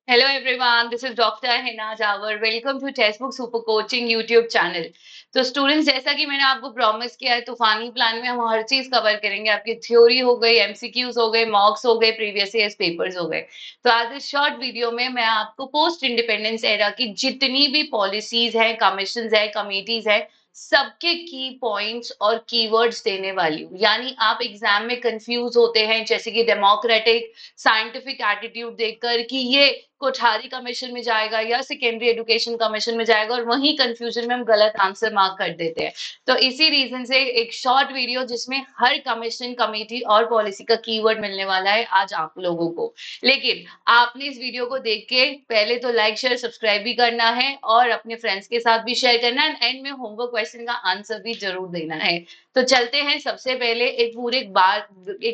Hello everyone, this is Dr. Hina Jawar. Welcome to Textbook Super Coaching YouTube channel. तो students जैसा कि मैंने आपको प्रॉमिस किया है तूफानी प्लान में हम हर चीज कवर करेंगे। आपकी थ्योरी हो गई, एमसीक्यूज हो गए, मॉक्स हो गए, प्रीवियस ईयर्स पेपर्स हो गए। तो आज इस शॉर्ट वीडियो में मैं आपको पोस्ट इंडिपेंडेंस एरा की जितनी भी पॉलिसीज है, कमीशंस है, कमिटीज है, सबके की पॉइंट्स और कीवर्ड्स देने वाली हूँ। यानी आप एग्जाम में कंफ्यूज होते हैं जैसे कि डेमोक्रेटिक साइंटिफिक एटीट्यूड देखकर कि ये कोठारी कमीशन में जाएगा या सेकेंडरी एजुकेशन कमीशन में जाएगा, और वही कंफ्यूजन में हम गलत आंसर मार्क कर देते हैं। तो इसी रीजन से एक शॉर्ट वीडियो जिसमें हर कमीशन, कमेटी और पॉलिसी का कीवर्ड मिलने वाला है आज आप लोगों को। लेकिन आपने इस वीडियो को देख के पहले तो लाइक शेयर सब्सक्राइब भी करना है और अपने फ्रेंड्स के साथ भी शेयर करना है, एंड में होमवर्क क्वेश्चन का आंसर भी जरूर देना है। तो चलते हैं सबसे पहले एक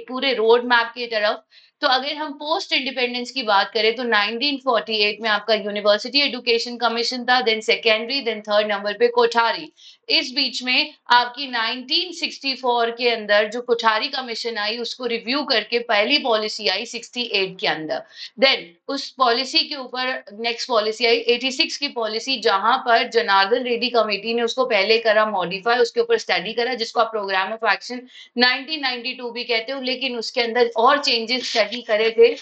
पूरे रोड मैप की तरफ। तो अगर हम पोस्ट इंडिपेंडेंस की बात करें तो 1948 में आपका यूनिवर्सिटी एजुकेशन कमीशन था, then secondary, then third number पे कोठारी। इस बीच में आपकी 1964 के अंदर जो कोठारी कमीशन आई उसको रिव्यू करके पहली पॉलिसी आई 68 के अंदर। देन उस पॉलिसी के ऊपर नेक्स्ट पॉलिसी आई 86 की पॉलिसी, जहां पर जनार्दन रेड्डी कमेटी ने उसको पहले करा मॉडिफाई, उसके ऊपर स्टडी करा जिसको आप प्रोग्राम ऑफ एक्शन 1992 भी कहते हो, लेकिन उसके अंदर और चेंजेस स्टडी करे थे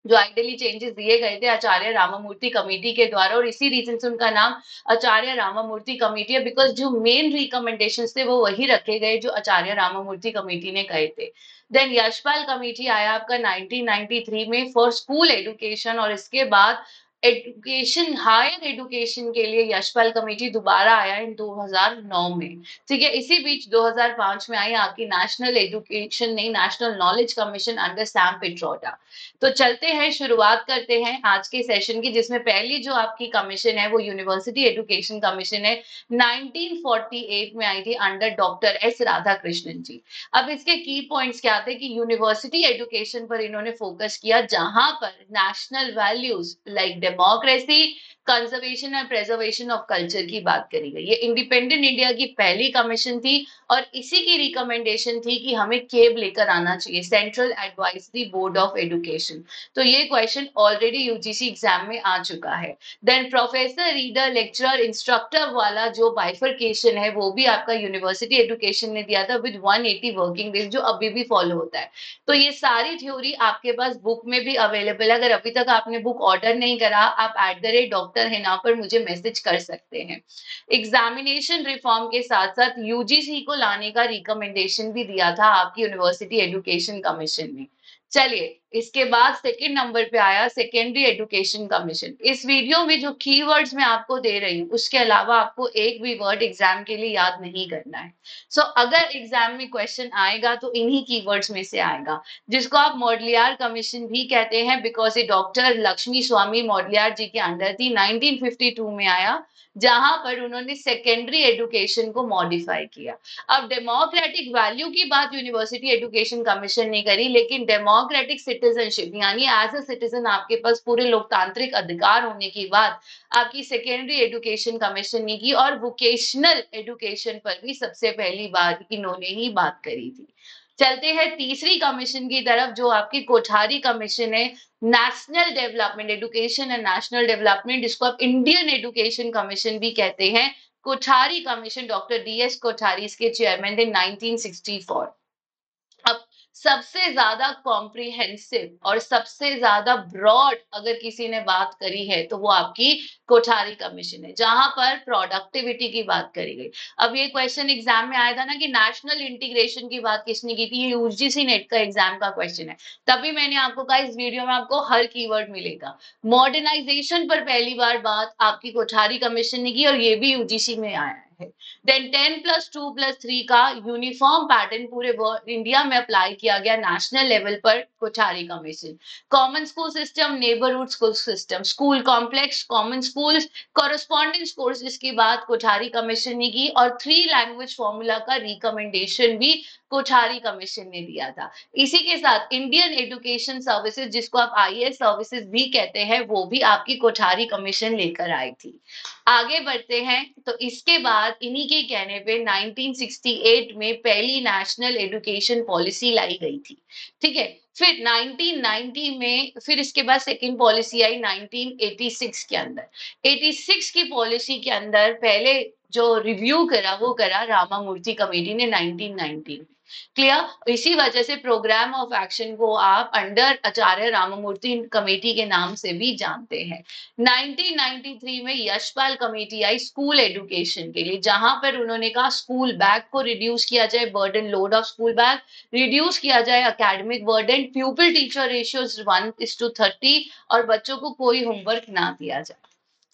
जो आइडियली चेंजेस दिए गए थे आचार्य रामामूर्ति कमेटी के द्वारा, और इसी रीजन से उनका नाम आचार्य रामामूर्ति कमेटी है, बिकॉज जो मेन रिकमेंडेशंस थे वो वही रखे गए जो आचार्य रामामूर्ति कमेटी ने कहे थे। देन यशपाल कमेटी आया आपका 1993 में फॉर स्कूल एजुकेशन, और इसके बाद एजुकेशन, हायर एजुकेशन के लिए यशपाल कमेटी दोबारा आया इन 2009 में। ठीक है, इसी बीच 2005 में आई आपकी नेशनल एजुकेशन नहीं, national knowledge commission under Sam Pitroda. तो चलते हैं, शुरुआत करते हैं आज के सेशन की, जिसमें पहली जो आपकी कमीशन है वो यूनिवर्सिटी एजुकेशन कमीशन है। 1948 में आई थी अंडर डॉक्टर एस राधाकृष्णन जी। अब इसके की पॉइंट्स क्या थे कि यूनिवर्सिटी एजुकेशन पर इन्होंने फोकस किया, जहां पर national values like democracy, conservation and preservation of culture की बात करी गई। ये इंडिपेंडेंट इंडिया की पहली कमीशन थी, और इसी की रिकमेंडेशन थी कि हमें केब लेकर आना चाहिए, central advisory board of education. तो ये क्वेश्चन ऑलरेडी यूजीसी एग्जाम में आ चुका है। Then professor, reader, lecturer, instructor वाला जो बाइफरकेशन है वो भी आपका यूनिवर्सिटी एजुकेशन ने दिया था विद 180 वर्किंग डेज, जो अभी भी फॉलो होता है। तो ये सारी थ्योरी आपके पास बुक में भी अवेलेबल है। अगर अभी तक आपने बुक ऑर्डर नहीं करा, आप @डॉक्टर हिना पर मुझे मैसेज कर सकते हैं। एग्जामिनेशन रिफॉर्म के साथ साथ यूजीसी को लाने का रिकमेंडेशन भी दिया था आपकी यूनिवर्सिटी एजुकेशन कमीशन ने। चलिए, इसके बाद सेकंड नंबर पे आया सेकेंडरी एजुकेशन कमीशन। इस वीडियो में जो कीवर्ड्स मैं आपको दे रही हूँ उसके अलावा आपको एक भी वर्ड एग्जाम के लिए याद नहीं करना है। अगर एग्जाम में क्वेश्चन आएगा तो इन्हीं कीवर्ड्स में से आएगा, जिसको आप मॉडलियार कमीशन भी कहते हैं, बिकॉज ये डॉक्टर लक्ष्मी स्वामी मॉडलियार जी के अंडर थी। 1952 में आया, जहां पर उन्होंने सेकेंडरी एजुकेशन को मॉडिफाई किया। अब डेमोक्रेटिक वैल्यू की बात यूनिवर्सिटी एजुकेशन कमीशन ने करी, लेकिन डेमोक्रेटिक सिटीजनशिप यानी एज अ सिटीजन आपके पास पूरे लोकतांत्रिक अधिकार होने की बात आपकी सेकेंडरी एजुकेशन कमीशन ने की, और वोकेशनल एजुकेशन पर भी सबसे पहली बार इन्होंने ही बात करी थी। चलते हैं तीसरी कमीशन की तरफ, जो आपकी कोठारी कमीशन है, national development education and national development, जिसको आप इंडियन एजुकेशन कमीशन भी कहते हैं। Kothari commission doctor DS Kothari इसके चेयरमैन थे 1964। अब सबसे ज्यादा कॉम्प्रिहेंसिव और सबसे ज्यादा ब्रॉड अगर किसी ने बात करी है तो वो आपकी कोठारी कमीशन है, जहां पर प्रोडक्टिविटी की बात करी गई। अब ये क्वेश्चन एग्जाम में आया था ना कि नेशनल इंटीग्रेशन की बात किसने की थी, ये यूजीसी नेट का एग्जाम का क्वेश्चन है। तभी मैंने आपको कहा इस वीडियो में आपको हर कीवर्ड मिलेगा। मॉडर्नाइजेशन पर पहली बार बात आपकी कोठारी कमीशन ने की, और ये भी यूजीसी में आया है। देन 10+2+3 का यूनिफॉर्म पैटर्न पूरे इंडिया में अप्लाई किया गया नेशनल लेवल पर, Kothari commission. Common school system, neighbourhood school system, school complex, common schools, correspondence course, जिसकी बात कोठारी कमीशन ने की, और 3 लैंग्वेज फॉर्मूला का रिकमेंडेशन भी कोठारी कमीशन ने दिया था। इसी के साथ इंडियन एजुकेशन सर्विसेज, जिसको आप आईएएस सर्विसेज भी कहते हैं, वो भी आपकी कोठारी कमीशन लेकर आई थी। आगे बढ़ते हैं, तो इसके बाद इन्हीं के कहने पे 1968 में पहली नेशनल एजुकेशन पॉलिसी लाई गई थी। ठीक है, फिर 1990 में फिर इसके बाद सेकंड पॉलिसी आई 1986 के अंदर। 86 की पॉलिसी के अंदर पहले जो रिव्यू करा वो करा रामामूर्ति कमेटी ने 1990 में। क्लियर? इसी वजह से प्रोग्राम ऑफ एक्शन को आप अंडर आचार्य रामामूर्ति कमेटी के नाम से भी जानते हैं। 1993 में यशपाल कमेटी आई स्कूल एजुकेशन के लिए, जहां पर उन्होंने कहा स्कूल बैग को रिड्यूस किया जाए, burden load of school bag reduce किया जाए, एकेडमिक बर्डन, प्यूपिल टीचर रेशियोज 1:30 और बच्चों को कोई होमवर्क ना दिया जाए।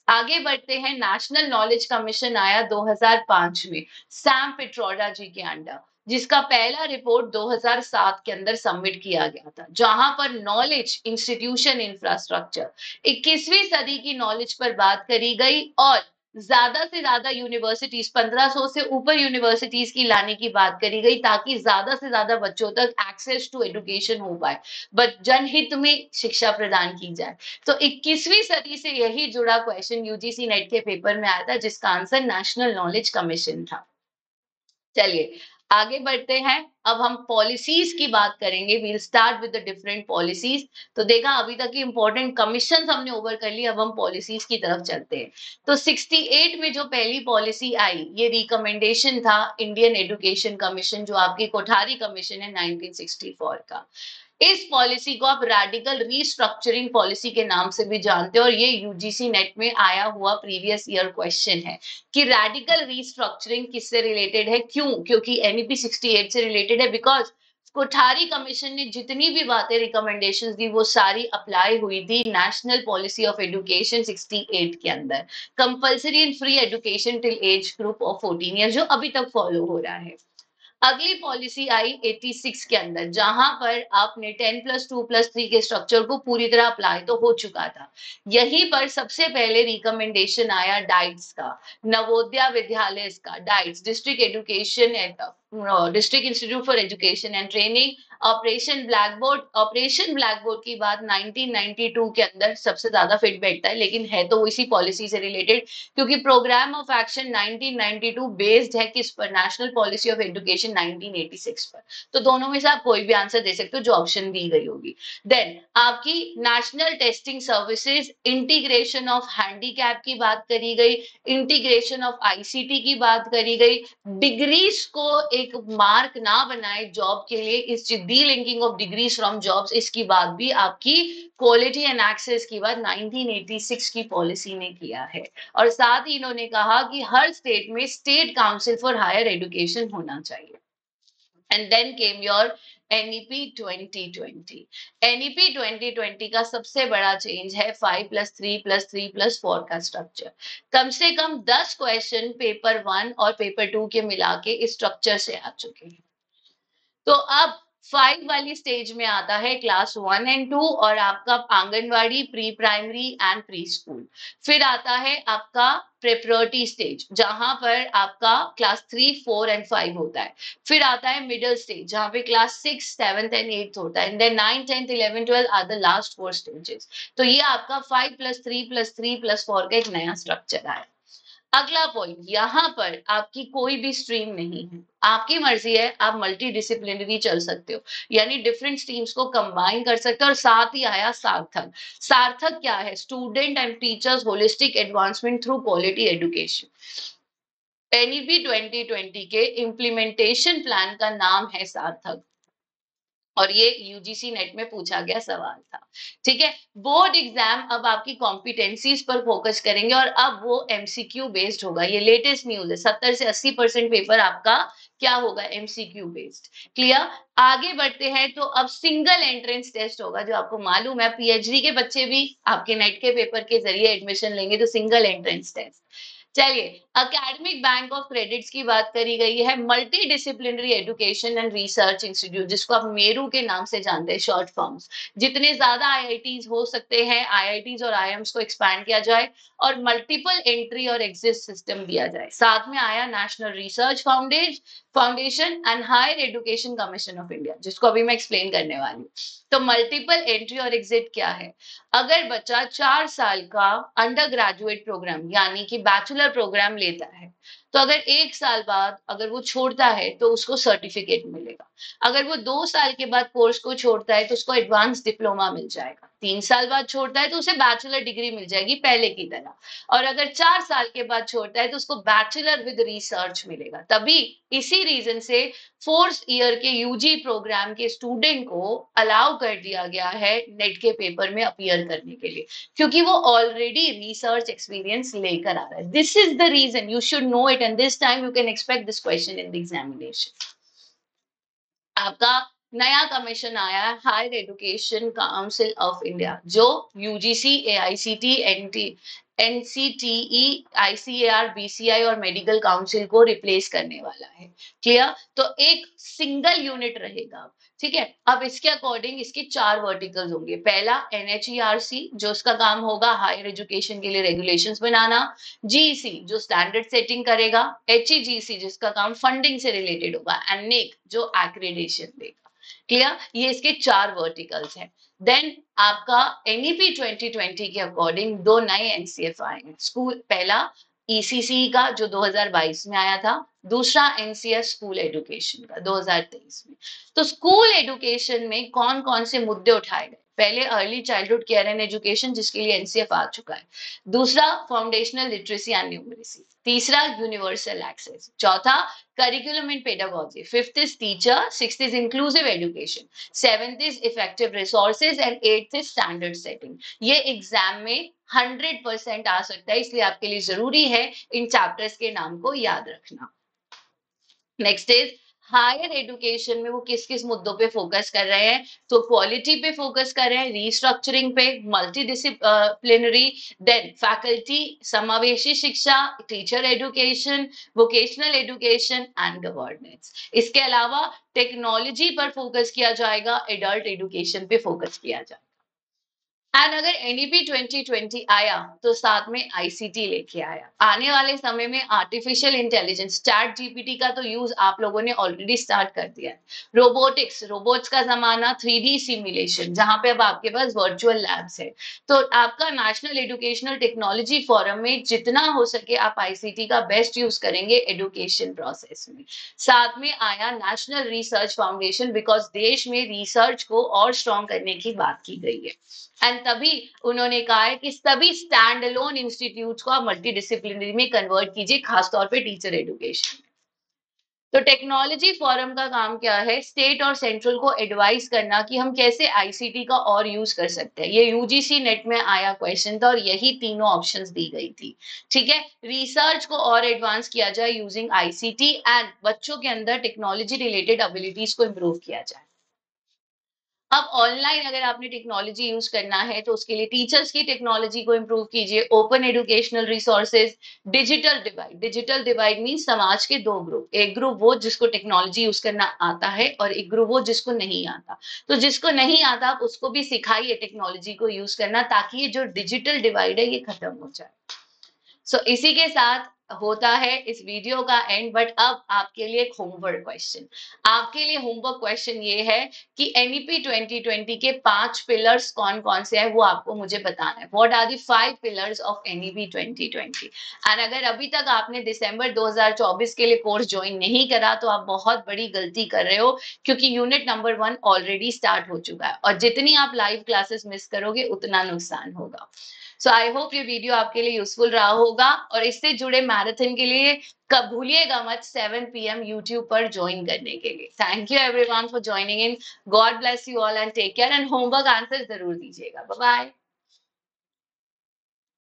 आगे बढ़ते हैं, नेशनल नॉलेज कमीशन आया 2005 में सैम पिट्रोडा जी के अंडर, जिसका पहला रिपोर्ट 2007 के अंदर सबमिट किया गया था, जहां पर नॉलेज इंस्टीट्यूशन इंफ्रास्ट्रक्चर 21वीं सदी की नॉलेज पर बात करी गई और ज्यादा से ज्यादा यूनिवर्सिटीज 1500 से ऊपर यूनिवर्सिटीज की लाने की बात करी गई, ताकि ज्यादा से ज्यादा बच्चों तक एक्सेस टू एजुकेशन हो पाए, बट जनहित में शिक्षा प्रदान की जाए। तो 21वीं सदी से यही जुड़ा क्वेश्चन यूजीसी नेट के पेपर में आया था, जिसका आंसर नेशनल नॉलेज कमीशन था। चलिए आगे बढ़ते हैं, अब हम पॉलिसीज की बात करेंगे। We'll start with the different policies. तो देखा अभी तक की इंपॉर्टेंट कमीशन हमने ओवर कर ली, अब हम पॉलिसीज की तरफ चलते हैं। तो 68 में जो पहली पॉलिसी आई, ये रिकमेंडेशन था इंडियन एजुकेशन कमीशन, जो आपकी कोठारी कमीशन है 1964 का। इस पॉलिसी को आप रेडिकल रीस्ट्रक्चरिंग पॉलिसी के नाम से भी जानते हो, और ये यूजीसी नेट में आया हुआ प्रीवियस ईयर क्वेश्चन है कि रेडिकल रीस्ट्रक्चरिंग किससे रिलेटेड है। क्यों? क्योंकि एनईपी 68 से रिलेटेड है, बिकॉज कोठारी कमीशन ने जितनी भी बातें रिकमेंडेशंस दी वो सारी अप्लाई हुई थी नेशनल पॉलिसी ऑफ एजुकेशन 68 के अंदर, compulsory and free education till age group of 14 year, जो अभी तक फॉलो हो रहा है। अगली पॉलिसी आई 86 के अंदर, जहां पर आपने 10+2+3 के स्ट्रक्चर को पूरी तरह अप्लाई तो हो चुका था। यहीं पर सबसे पहले रिकमेंडेशन आया डाइट्स का, नवोदय विद्यालय का diets, district education and district institute for education and training, operation black board. Operation black board की बात 1992 के अंदर सबसे ज्यादा फिट बैठता है, लेकिन है तो इसी पॉलिसी से रिलेटेड, क्योंकि प्रोग्राम ऑफ एक्शन 1992 बेस्ड है किस पर? नेशनल पॉलिसी ऑफ एजुकेशन 1986 पर। तो दोनों में से आप कोई भी आंसर दे सकते हो जो ऑप्शन दी गई होगी। देन आपकी national testing services, integration of handicap की बात करी गई, इंटीग्रेशन ऑफ आईसीटी की बात करी गई, डिग्रीज को एक मार्क ना बनाए जॉब के लिए, इस D linking of degrees from jobs, इसकी बात भी आपकी क्वालिटी एंड एक्सेस की बात 1986 की पॉलिसी ने किया है। और साथ ही इन्होंने कहा कि हर स्टेट में state council for higher education होना चाहिए। And then came your NEP 2020। NEP 2020 का सबसे बड़ा चेंज है 5+3+3+4 का स्ट्रक्चर। कम से कम 10 क्वेश्चन पेपर 1 और पेपर 2 के मिला के इस स्ट्रक्चर से आ चुके हैं। तो अब 5 वाली स्टेज में आता है क्लास 1 एंड 2 और आपका anganwadi, pre primary and pre school. फिर आता है आपका प्रेपरेटरी स्टेज, जहां पर आपका क्लास 3, 4 एंड 5 होता है। फिर आता है मिडिल स्टेज, जहां पे क्लास 6, 7 एंड 8 होता है। And then 9, 10, 11, 12 are the last 4 stages. तो ये आपका 5+3+3+4 का एक नया स्ट्रक्चर है। अगला पॉइंट, यहाँ पर आपकी कोई भी स्ट्रीम नहीं है, आपकी मर्जी है, आप मल्टी डिसिप्लिनरी चल सकते हो, यानी डिफरेंट स्ट्रीम्स को कंबाइन कर सकते हो। और साथ ही आया सार्थक। सार्थक क्या है? Student and teachers holistic advancement through quality education. NEP 2020 के इम्प्लीमेंटेशन प्लान का नाम है सार्थक, और ये यूजीसी नेट में पूछा गया सवाल था। ठीक है, बोर्ड एग्जाम अब आपकी कॉम्पिटेंसीज पर फोकस करेंगे और अब वो एमसीक्यू बेस्ड होगा। ये लेटेस्ट न्यूज है, 70 से 80% पेपर आपका क्या होगा? MCQ based. क्लियर? आगे बढ़ते हैं, तो अब सिंगल एंट्रेंस टेस्ट होगा, जो आपको मालूम है पीएचडी के बच्चे भी आपके नेट के पेपर के जरिए एडमिशन लेंगे, तो सिंगल एंट्रेंस टेस्ट। चलिए, एकेडमिक बैंक ऑफ क्रेडिट्स की बात करी गई है, multi disciplinary education and research institute, जिसको आप मेरू के नाम से जानते हैं, शॉर्ट फॉर्म्स। जितने ज्यादा आईआईटीज हो सकते हैं, आईआईटीज और आईएम्स को एक्सपैंड किया जाए और मल्टीपल एंट्री और एग्जिट सिस्टम दिया जाए। साथ में आया national research foundation, foundation and higher education commission of India, जिसको अभी मैं एक्सप्लेन करने वाली हूँ। तो मल्टीपल एंट्री और एग्जिट क्या है? अगर बच्चा 4 साल का अंडर ग्रेजुएट प्रोग्राम यानी कि बैचलर प्रोग्राम लेता है, तो अगर 1 साल बाद अगर वो छोड़ता है तो उसको सर्टिफिकेट मिलेगा। अगर वो 2 साल के बाद कोर्स को छोड़ता है तो उसको एडवांस डिप्लोमा मिल जाएगा। 3 साल बाद छोड़ता है तो उसे बैचलर डिग्री मिल जाएगी पहले की तरह। और अगर 4 साल के बाद छोड़ता है तो उसको बैचलर विद रिसर्च मिलेगा। तभी इसी रीजन से 4th ईयर के यूजी प्रोग्राम के स्टूडेंट को अलाउ कर दिया गया है नेट के पेपर में अपीयर करने के लिए, क्योंकि वो ऑलरेडी रिसर्च एक्सपीरियंस लेकर आ रहा है। This is the reason you should know it and this time you can expect this question in the examination. आपका नया कमीशन आया है higher education council of India, जो UGC, AICTE, NCTE, ICAR, BCI और मेडिकल काउंसिल को replace करने वाला है। क्लियर? तो एक सिंगल यूनिट रहेगा। ठीक है, अब इसके अकॉर्डिंग इसके 4 वर्टिकल्स होंगे। पहला एनएचईआरसी, जो उसका काम होगा हायर एजुकेशन के लिए रेगुलेशंस बनाना। जीईसी जो स्टैंडर्ड सेटिंग करेगा। एचईजीसी जिसका काम फंडिंग से रिलेटेड होगा। एंड नेक जो एक्रेडिटेशन देगा। क्लियर? ये इसके 4 वर्टिकल्स हैं। देन आपका एनईपी 2020 के अकॉर्डिंग 2 नए एनसीएफ आए हैं। स्कूल, पहला ईसीसी का जो 2022 में आया था, दूसरा एनसीएफ स्कूल एजुकेशन का 2023 में। तो स्कूल एजुकेशन में कौन कौन से मुद्दे उठाए गए? पहले early childhood care and education, जिसके लिए एनसीएफ आ चुका है। दूसरा फाउंडेशनल लिटरेसी एंड न्यूमरेसी। तीसरा यूनिवर्सल एक्सेस। चौथा curriculum in pedagogy. Fifth is teacher. Sixth is inclusive education. Seventh is effective resources and eighth is standard setting. ये exam में 100% आ सकता है, इसलिए आपके लिए जरूरी है इन चैप्टर्स के नाम को याद रखना। नेक्स्ट इज हायर एजुकेशन में वो किस किस मुद्दों पे फोकस कर रहे हैं? तो क्वालिटी पे फोकस कर रहे हैं, रीस्ट्रक्चरिंग पे, मल्टी डिसिप्लिनरी, देन फैकल्टी, समावेशी शिक्षा, teacher education, vocational education and governance. इसके अलावा टेक्नोलॉजी पर फोकस किया जाएगा, एडल्ट एजुकेशन पे फोकस किया जाएगा। एंड अगर एनईपी 2020 आया तो साथ में आईसीटी लेके आया। आने वाले समय में आर्टिफिशियल इंटेलिजेंस, चैट जीपीटी का तो यूज आप लोगों ने ऑलरेडी स्टार्ट कर दिया है। रोबोटिक्स, रोबोट्स का जमाना, 3D सिमुलेशन, जहां पे अब आपके पास वर्चुअल लैब्स है। तो आपका नेशनल एजुकेशनल टेक्नोलॉजी फोरम में जितना हो सके आप आईसीटी का बेस्ट यूज करेंगे एजुकेशन प्रोसेस में। साथ में आया नेशनल रिसर्च फाउंडेशन, बिकॉज देश में रिसर्च को और स्ट्रॉन्ग करने की बात की गई है। एंड तभी उन्होंने कहा है कि सभी स्टैंड अलोन इंस्टीट्यूट को आप मल्टी डिसिप्लिनरी में कन्वर्ट कीजिए, खासतौर पे टीचर एजुकेशन। तो टेक्नोलॉजी फोरम का काम क्या है? स्टेट और सेंट्रल को एडवाइस करना कि हम कैसे आईसीटी का और यूज कर सकते हैं। ये यूजीसी नेट में आया क्वेश्चन था और यही तीनों ऑप्शंस दी गई थी। ठीक है, रिसर्च को और एडवांस किया जाए यूजिंग आईसीटी, एंड बच्चों के अंदर टेक्नोलॉजी रिलेटेड एबिलिटीज को इम्प्रूव किया जाए। अब ऑनलाइन अगर आपने टेक्नोलॉजी यूज करना है तो उसके लिए टीचर्स की टेक्नोलॉजी को इम्प्रूव कीजिए, open educational resources. Digital divide mean समाज के 2 ग्रुप, एक ग्रुप वो जिसको टेक्नोलॉजी यूज करना आता है और एक ग्रुप वो जिसको नहीं आता। तो जिसको नहीं आता आप उसको भी सिखाइए टेक्नोलॉजी को यूज करना, ताकि ये जो डिजिटल डिवाइड है ये खत्म हो जाए। इसी के साथ होता है इस वीडियो का एंड। बट अब आपके लिए एक होमवर्क क्वेश्चन, आपके लिए होमवर्क क्वेश्चन ये है कि एनईपी 2020 के 5 पिलर्स कौन कौन से हैं वो आपको मुझे बताना है। What are the 5 pillars of NEP 2020? And अगर अभी तक आपने दिसंबर 2024 के लिए कोर्स ज्वाइन नहीं करा तो आप बहुत बड़ी गलती कर रहे हो, क्योंकि यूनिट नंबर 1 ऑलरेडी स्टार्ट हो चुका है और जितनी आप लाइव क्लासेस मिस करोगे उतना नुकसान होगा। सो आई होप ये वीडियो आपके लिए यूजफुल रहा होगा, और इससे जुड़े मैराथन के लिए कब भूलिएगा मत 7 PM यूट्यूब पर ज्वाइन करने के लिए। Thank you everyone for joining in. God bless you all and take care, and homework answer जरूर दीजिएगा। Bye bye.